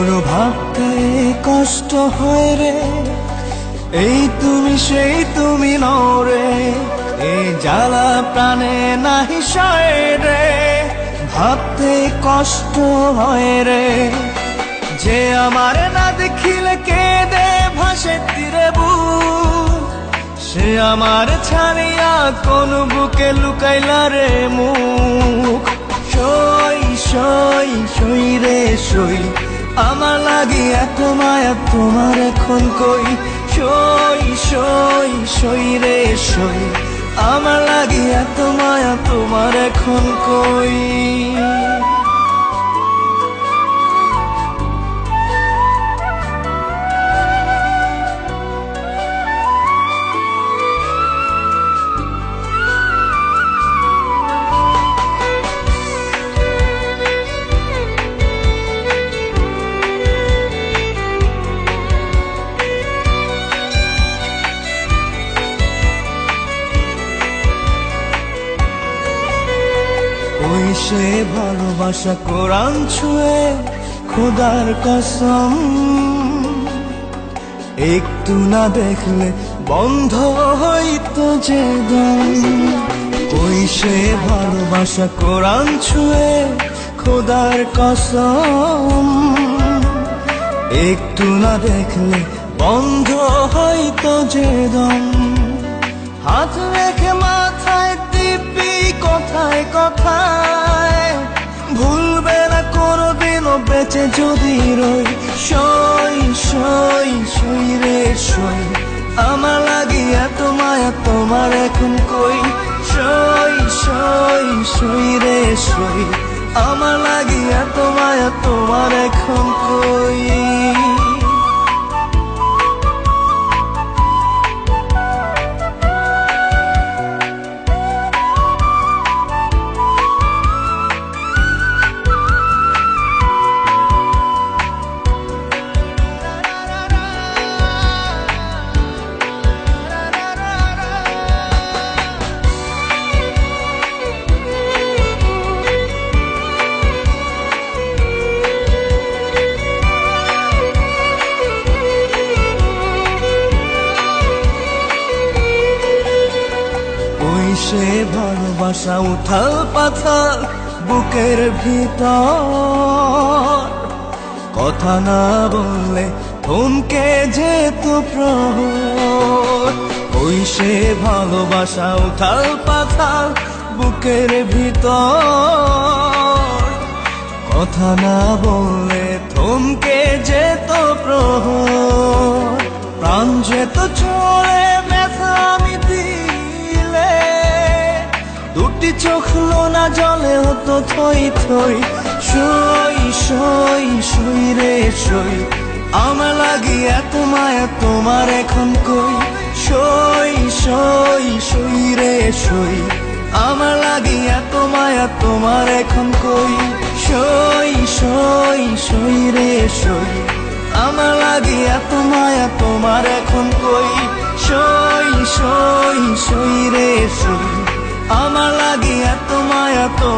তোর ভাবতে কষ্ট হয় রে, এই তুমি সেই তুমি নও রে, এই জ্বালা প্রাণে নাহি সয় রে। ভাবতে কষ্ট হয় রে, যে আমার না দেখিলে কেঁদে ভাসে তীরে বুক, সে আমার ছাড়িয়া কোন বুকে লুকাইলা রে মুখ। সই সই সই রে সই, আমার লাগি এত মায়া তোমার এখন কই। সই সই সই রে সই, আমার লাগি এত মায়া তোমার এখন কই। ওই সে ভালোবাসা কোরআন ছুঁয়ে খোদার কসম, একটু না দেখলে বন্ধ হইতো যে দম। ওই সে ভালোবাসা কোরআন ছুঁয়ে খোদার কসম, একটু না দেখলে বন্ধ হইতো যে দম। হাত রেখে মাথায় টিপি কথায় কথায়, ভুলবে না কোনোদিনও বেঁচে যদি রই। সই সই সই রে সই, আমার লাগি এত মায়া তোমার এখন কই। সই সই সই রে সই, আমার লাগি এত মায়া তোমার এখন কই। সে ভালোবাসা উথাল পাথাল বুকের ভিতর, কথা না বললে থমকে যেত প্রহর। ওই সে ভালোবাসা উথাল পাথাল বুকের ভিতর, কথা না বললে থমকে যেত প্রহর। প্রাণ যেত চলে ব্যথা আমি দিলে, দুটি চোখ লোনা জলে হতো থই থই। সই সই সই রে সই, আমার লাগি এত মায়া তোমার এখন কই। সই সই সই রে সই, আমার লাগি এত মায়া তোমার এখন কই। সই সই সই রে সই, আমার লাগি এত মায়া তোমার এখন কই। সই সই সই রে সই, আমার লাগি এত মায়া তো